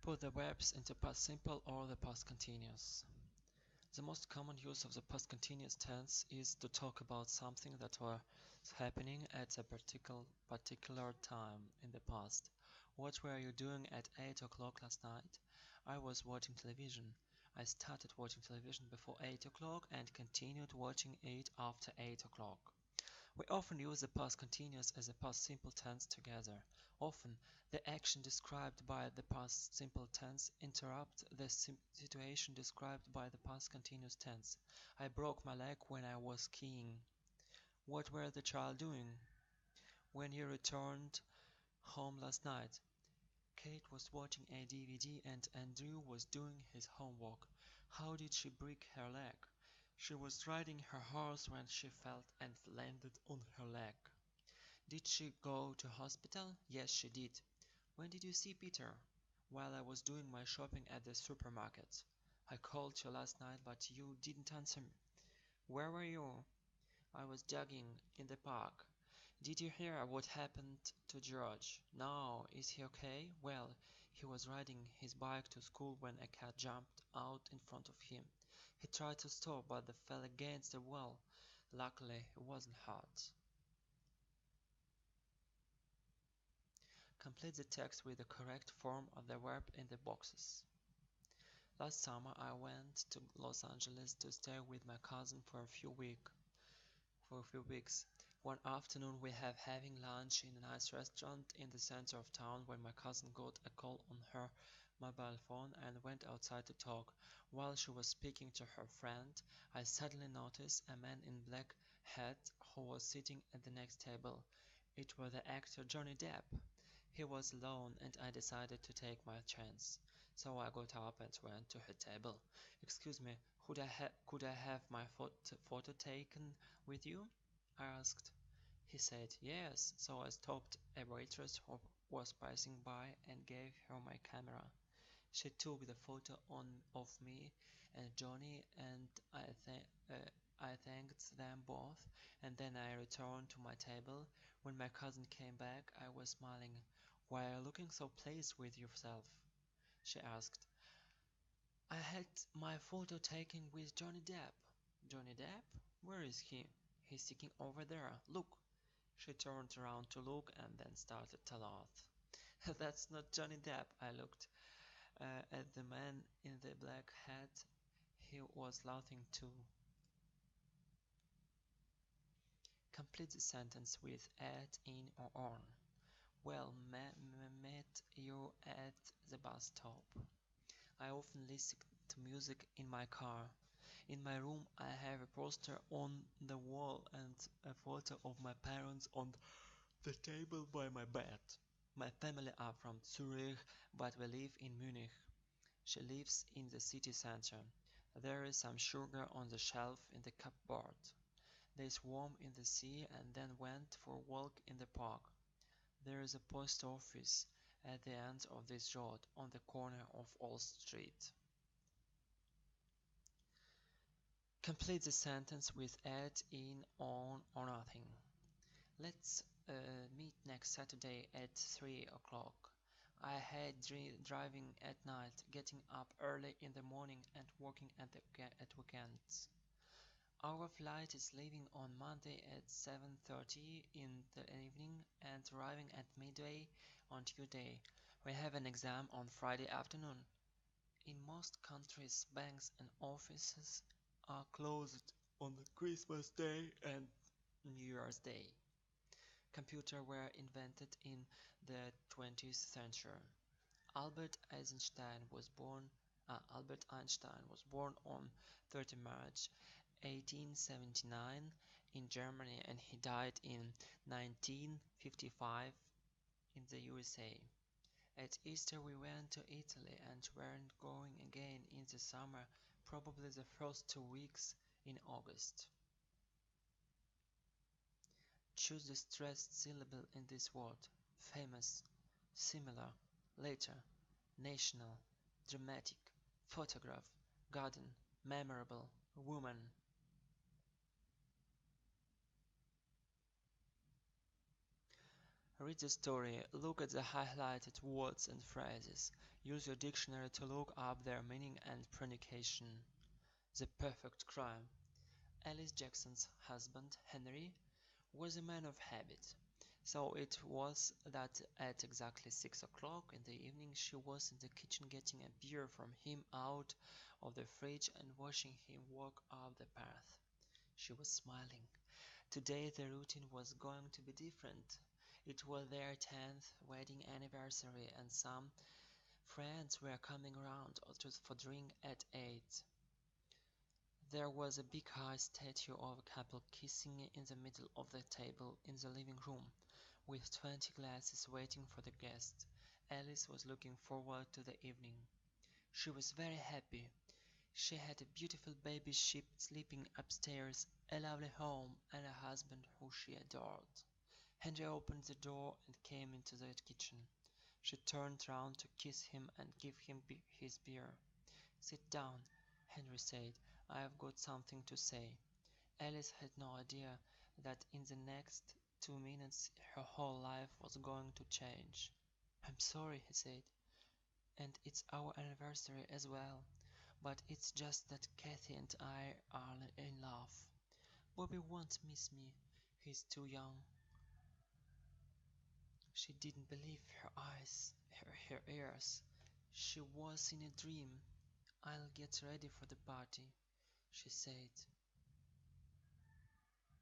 Put the verbs into past simple or the past continuous. The most common use of the past continuous tense is to talk about something that was happening at a particular time in the past. What were you doing at 8 o'clock last night? I was watching television. I started watching television before 8 o'clock and continued watching it after 8 o'clock. We often use the past continuous as a past simple tense together. Often, the action described by the past simple tense interrupts the situation described by the past continuous tense. I broke my leg when I was skiing. What were the child doing? When you returned home last night? Kate was watching a DVD and Andrew was doing his homework. How did she break her leg? She was riding her horse when she fell and landed on her leg. Did she go to hospital? Yes, she did. When did you see Peter? While I was doing my shopping at the supermarket. I called you last night, but you didn't answer me. Where were you? I was jogging in the park. Did you hear what happened to George? No, is he okay? Well, he was riding his bike to school when a cat jumped out in front of him. He tried to stop, but fell against the wall. Luckily, he wasn't hurt. Complete the text with the correct form of the verb in the boxes. Last summer I went to Los Angeles to stay with my cousin for a few weeks. One afternoon we have having lunch in a nice restaurant in the center of town when my cousin got a call on her mobile phone and went outside to talk. While she was speaking to her friend, I suddenly noticed a man in black hat who was sitting at the next table. It was the actor Johnny Depp. He was alone and I decided to take my chance. So I got up and went to her table. "Excuse me, could I have my photo taken with you?" I asked. He said yes, so I stopped a waitress who was passing by and gave her my camera. She took the photo of me and Johnny and I thanked them both, and then I returned to my table. When my cousin came back, I was smiling. "Why are you looking so pleased with yourself?" she asked. "I had my photo taken with Johnny Depp." "Johnny Depp? Where is he?" "He's sitting over there. Look." She turned around to look and then started to laugh. "That's not Johnny Depp." I looked at the man in the black hat. He was laughing too. Complete the sentence with at, in, or on. Well, met you at the bus stop. I often listen to music in my car. In my room I have a poster on the wall and a photo of my parents on the table by my bed. My family are from Zurich, but we live in Munich. She lives in the city center. There is some sugar on the shelf in the cupboard. They swam in the sea and then went for a walk in the park. There is a post office at the end of this road on the corner of Old Street. Complete the sentence with at, in, on, or nothing. Let's meet next Saturday at 3 o'clock. I hate driving at night, getting up early in the morning and working at weekends. Our flight is leaving on Monday at 7:30 in the evening and arriving at midday on Tuesday. We have an exam on Friday afternoon. In most countries, banks and offices are closed on Christmas Day and New Year's Day. Computers were invented in the 20th century. Albert Einstein was born on 30 March 1879 in Germany and he died in 1955 in the USA. At Easter we went to Italy and weren't going again in the summer, probably the first 2 weeks in August. Choose the stressed syllable in this word. Famous, similar, later, national, dramatic, photograph, garden, memorable, woman. Read the story, look at the highlighted words and phrases. Use your dictionary to look up their meaning and pronunciation. The perfect crime. Alice Jackson's husband, Henry, was a man of habit. So it was that at exactly 6 o'clock in the evening she was in the kitchen getting a beer from him out of the fridge and watching him walk up the path. She was smiling. Today the routine was going to be different. It was their 10th wedding anniversary and some friends were coming around for drink at 8. There was a big high statue of a couple kissing in the middle of the table in the living room, with 20 glasses waiting for the guests. Alice was looking forward to the evening. She was very happy. She had a beautiful baby sheep sleeping upstairs, a lovely home, and a husband who she adored. Henry opened the door and came into the kitchen. She turned round to kiss him and give him his beer. "Sit down," Henry said. "I have got something to say." Alice had no idea that in the next 2 minutes her whole life was going to change. "I'm sorry," he said, "and it's our anniversary as well, but it's just that Kathy and I are in love. Bobby won't miss me. He's too young." She didn't believe her eyes, her ears. She was in a dream. "I'll get ready for the party," she said.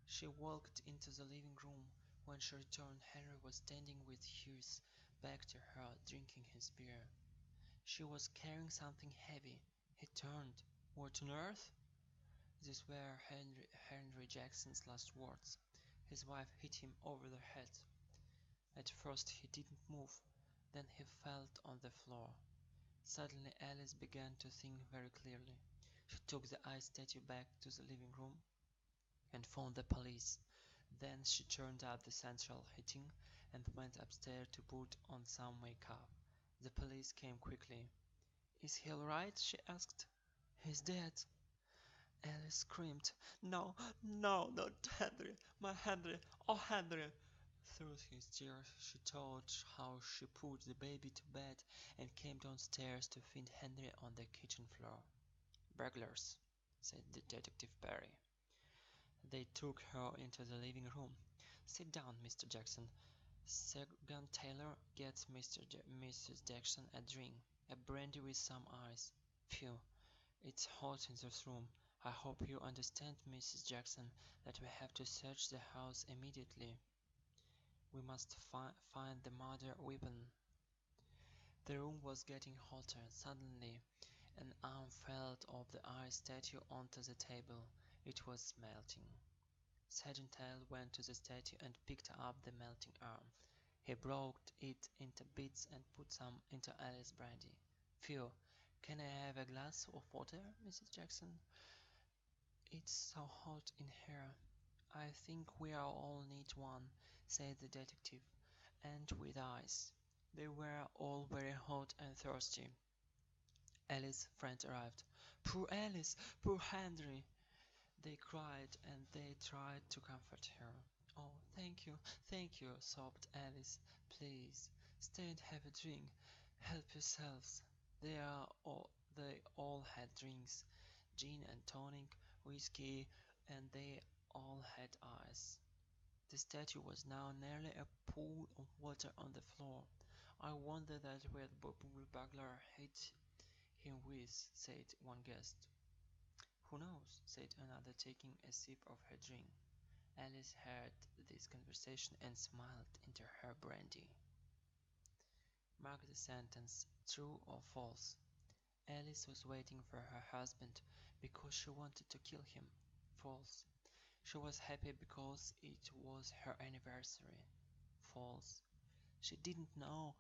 She walked into the living room. When she returned, Henry was standing with his back to her, drinking his beer. She was carrying something heavy. He turned. "What on earth?" These were Henry Jackson's last words. His wife hit him over the head. At first he didn't move. Then he fell on the floor. Suddenly Alice began to think very clearly. She took the ice statue back to the living room and phoned the police. Then she turned up the central heating and went upstairs to put on some makeup. The police came quickly. "Is he all right?" she asked. "He's dead." Alice screamed. "No, no, not Henry, my Henry, oh Henry!" Through his tears she told how she put the baby to bed and came downstairs to find Henry on the kitchen floor. "Burglars," said Detective Perry. They took her into the living room. "Sit down, Mr. Jackson. Sergeant Taylor, get Mrs. Jackson a drink, a brandy with some ice. Phew, it's hot in this room. I hope you understand, Mrs. Jackson, that we have to search the house immediately. We must find the murder weapon." The room was getting hotter. Suddenly, an arm fell off the ice statue onto the table. It was melting. Sergeant Taylor went to the statue and picked up the melting arm. He broke it into bits and put some into Alice's brandy. "Phew, can I have a glass of water, Mrs. Jackson? It's so hot in here." "I think we all need one," said the detective, "and with ice." They were all very hot and thirsty. Alice's friend arrived. "Poor Alice! Poor Henry!" they cried, and they tried to comfort her. "Oh, thank you," sobbed Alice. "Please, stay and have a drink. Help yourselves." They all had drinks, gin and tonic, whiskey, and they all had ice. The statue was now nearly a pool of water on the floor. "I wonder that where the burglar hit him with," said one guest. "Who knows?" said another, taking a sip of her drink. Alice heard this conversation and smiled into her brandy. Mark the sentence, true or false. Alice was waiting for her husband because she wanted to kill him. False. She was happy because it was her anniversary. False. She didn't know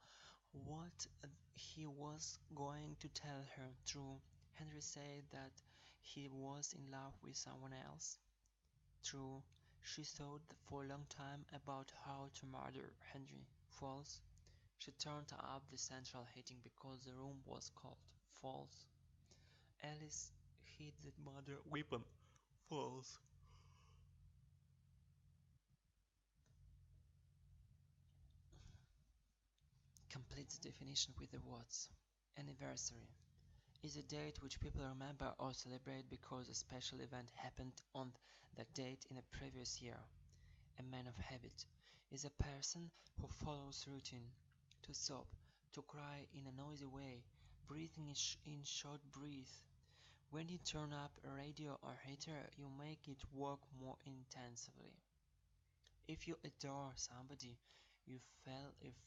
what he was going to tell her. True. Henry said that he was in love with someone else. True. She thought for a long time about how to murder Henry. False. She turned up the central heating because the room was cold. False. Alice hid the murder weapon. False. Complete the definition with the words. Anniversary is a date which people remember or celebrate because a special event happened on that date in a previous year. A man of habit is a person who follows routine. To sob, to cry in a noisy way, breathing in short breaths. When you turn up a radio or heater, you make it work more intensively. If you adore somebody, you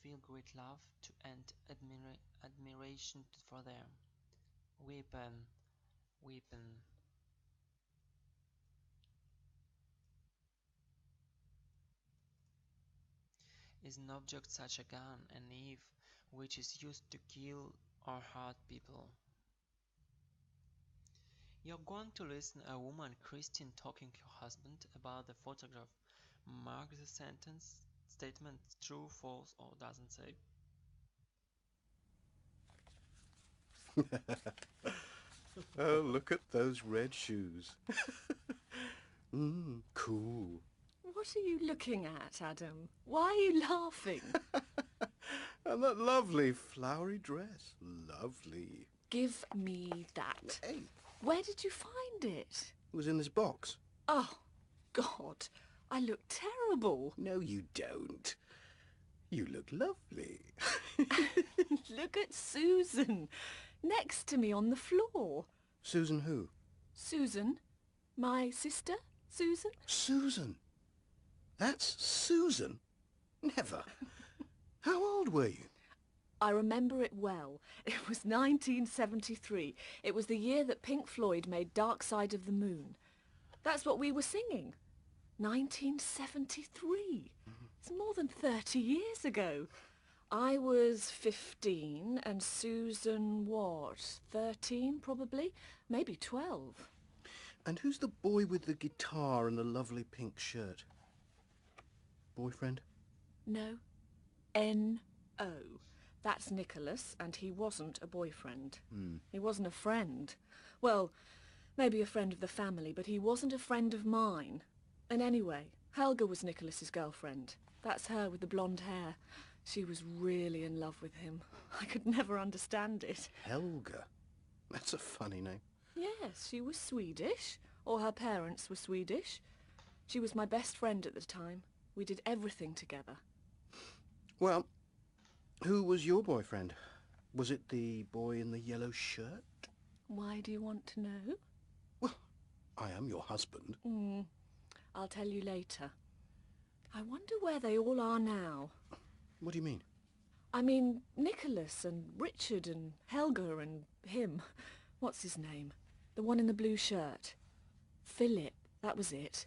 feel great love to and admiration for them. Weapon, weapon is an object such a gun, a knife, which is used to kill or hurt people. You're going to listen a woman Christine talking to her husband about the photograph. Mark the sentence statement true, false, or doesn't say. Oh, look at those red shoes. Cool. What are you looking at, Adam? Why are you laughing? And that lovely flowery dress. Lovely. Give me that. Hey, Where did you find it? it was in this box. Oh, God, I look terrible. No, you don't. You look lovely. Look at Susan, next to me on the floor. Susan who? Susan? My sister, Susan? Susan. That's Susan? Never. How old were you? I remember it well. It was 1973. It was the year that Pink Floyd made Dark Side of the Moon. That's what we were singing. 1973. It's more than 30 years ago. I was 15 and Susan, what, 13 probably? Maybe 12. And who's the boy with the guitar and the lovely pink shirt? Boyfriend? No. N-O. That's Nicholas, and he wasn't a boyfriend. He wasn't a friend. Well, maybe a friend of the family, but he wasn't a friend of mine. And anyway, Helga was Nicholas's girlfriend. That's her with the blonde hair. She was really in love with him. I could never understand it. Helga. That's a funny name. Yes, she was Swedish, or her parents were Swedish. She was my best friend at the time. We did everything together. Well, who was your boyfriend? Was it the boy in the yellow shirt? Why do you want to know? Well, I am your husband. I'll tell you later. I wonder where they all are now. What do you mean? I mean, Nicholas and Richard and Helga and him. What's his name? The one in the blue shirt. Philip, that was it.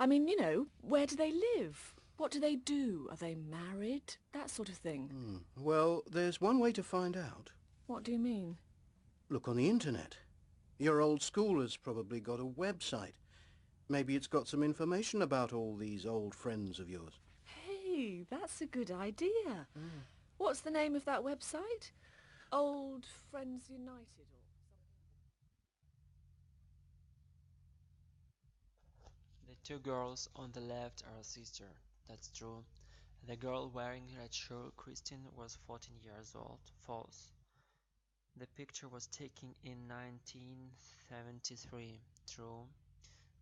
I mean, you know, where do they live? What do they do? Are they married? That sort of thing. Well, there's one way to find out. What do you mean? Look on the internet. Your old school has probably got a website. Maybe it's got some information about all these old friends of yours. Hey, that's a good idea. What's the name of that website? Old Friends United or something? The two girls on the left are sister. That's true. The girl wearing red shirt, Christine, was 14 years old. False. The picture was taken in 1973. True.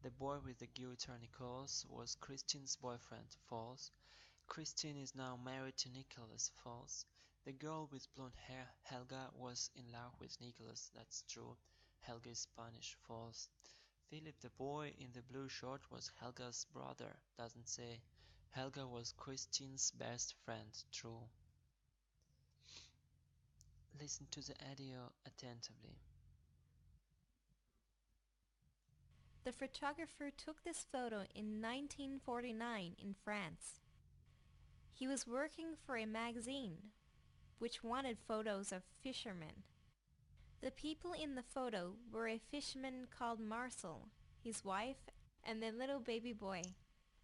The boy with the guitar, Nicholas, was Christine's boyfriend. False. Christine is now married to Nicholas. False. The girl with blonde hair, Helga, was in love with Nicholas. That's true. Helga is Spanish. False. Philip, the boy in the blue shirt, was Helga's brother. Doesn't say. Helga was Christine's best friend. True. Listen to the audio attentively. The photographer took this photo in 1949 in France. He was working for a magazine which wanted photos of fishermen. The people in the photo were a fisherman called Marcel, his wife, and their little baby boy.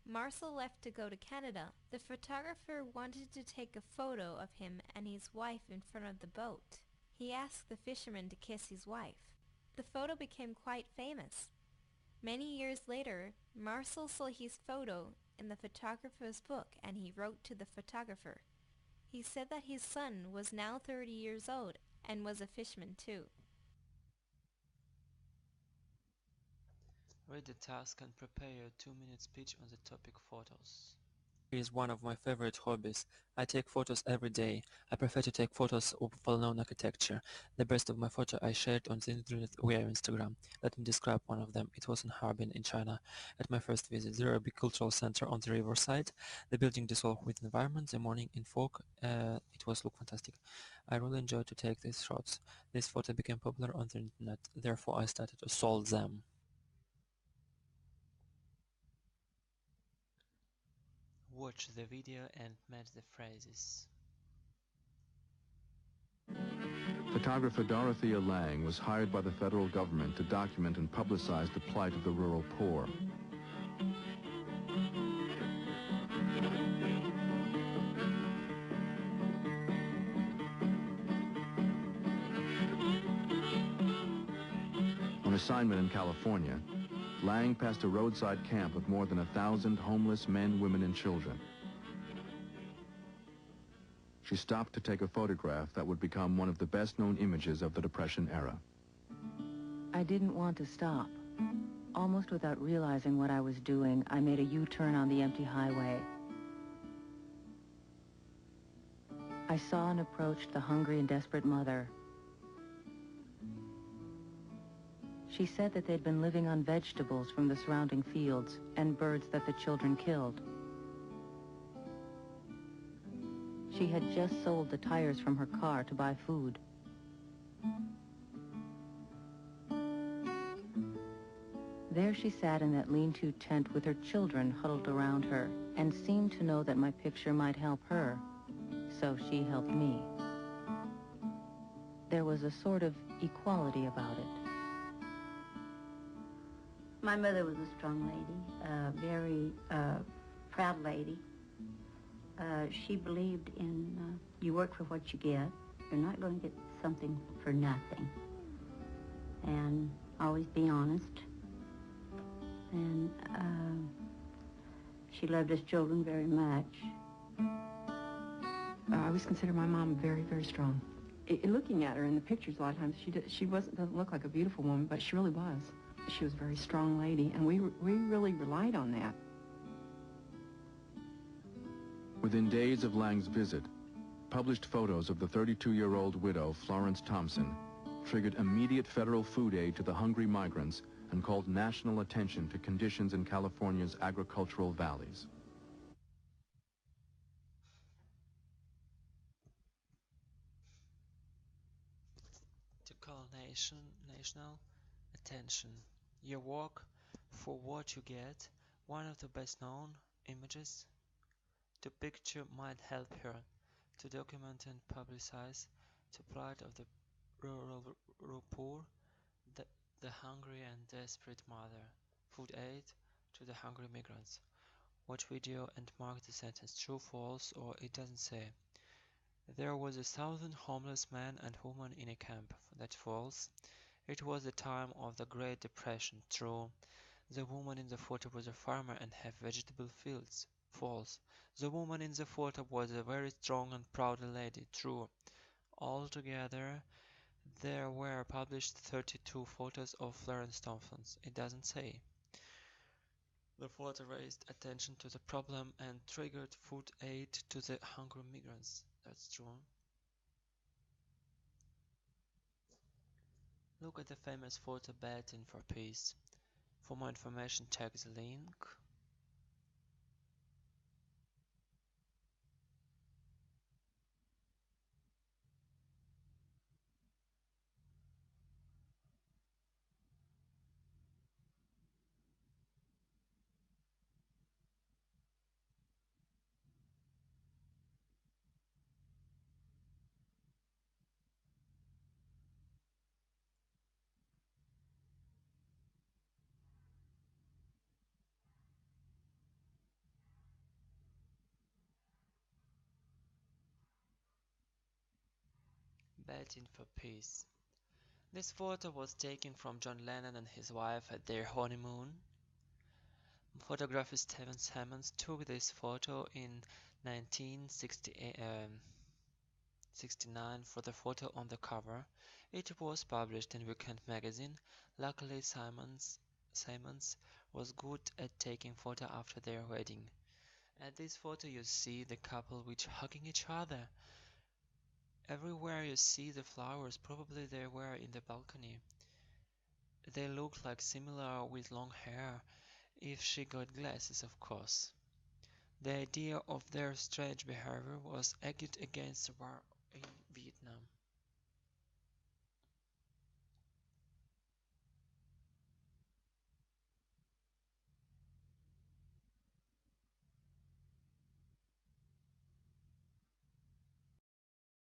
Marcel left to go to Canada. The photographer wanted to take a photo of him and his wife in front of the boat. He asked the fisherman to kiss his wife. The photo became quite famous. Many years later, Marcel saw his photo in the photographer's book and he wrote to the photographer. He said that his son was now 30 years old and was a fisherman too. Read the task and prepare a 2-minute speech on the topic photos. It is one of my favorite hobbies. I take photos every day. I prefer to take photos of well-known architecture. The best of my photo I shared on the internet via Instagram. Let me describe one of them. It was in Harbin in China. At my first visit, there was a big cultural center on the riverside. The building dissolved with the environment. The morning in fog. It was look fantastic. I really enjoyed to take these shots. This photo became popular on the internet. Therefore, I started to solve them. Watch the video and match the phrases. Photographer Dorothea Lange was hired by the federal government to document and publicize the plight of the rural poor. On assignment in California, Lange passed a roadside camp of more than 1,000 homeless men, women, and children. She stopped to take a photograph that would become one of the best-known images of the Depression era. I didn't want to stop. Almost without realizing what I was doing, I made a U-turn on the empty highway. I saw and approached the hungry and desperate mother. She said that they'd been living on vegetables from the surrounding fields and birds that the children killed. She had just sold the tires from her car to buy food. There she sat in that lean-to tent with her children huddled around her and seemed to know that my picture might help her, so she helped me. There was a sort of equality about it. My mother was a strong lady, a very proud lady. She believed in you work for what you get. You're not going to get something for nothing. And always be honest. And she loved us children very much. I always consider my mom very, very strong. Looking at her in the pictures a lot of times, she doesn't look like a beautiful woman, but she really was. She was a very strong lady, and we really relied on that. Within days of Lange's visit, published photos of the 32-year-old widow, Florence Thompson, triggered immediate federal food aid to the hungry migrants and called national attention to conditions in California's agricultural valleys. To call national attention. Your work for what you get, one of the best known images. The picture might help her to document and publicize the plight of the rural poor, the hungry and desperate mother. Food aid to the hungry migrants. Watch video and mark the sentence true, false, or it doesn't say. There was 1,000 homeless men and women in a camp. That's false. It was the time of the Great Depression. True. The woman in the photo was a farmer and had vegetable fields. False. The woman in the photo was a very strong and proud lady. True. Altogether, there were published 32 photos of Florence Thompson. It doesn't say. The photo raised attention to the problem and triggered food aid to the hungry migrants. That's true. Look at the famous photo Betting for Peace. For more information, check the link. Betting for Peace. This photo was taken from John Lennon and his wife at their honeymoon. Photographer Stephen Simmons took this photo in 1968. 1969 for the photo on the cover. It was published in Weekend magazine. Luckily, Simons was good at taking photos after their wedding. At this photo you see the couple which hugging each other. Everywhere you see the flowers, probably they were in the balcony. They look like similar with long hair, if she got glasses of course. The idea of their strange behavior was egged against the war in Vietnam.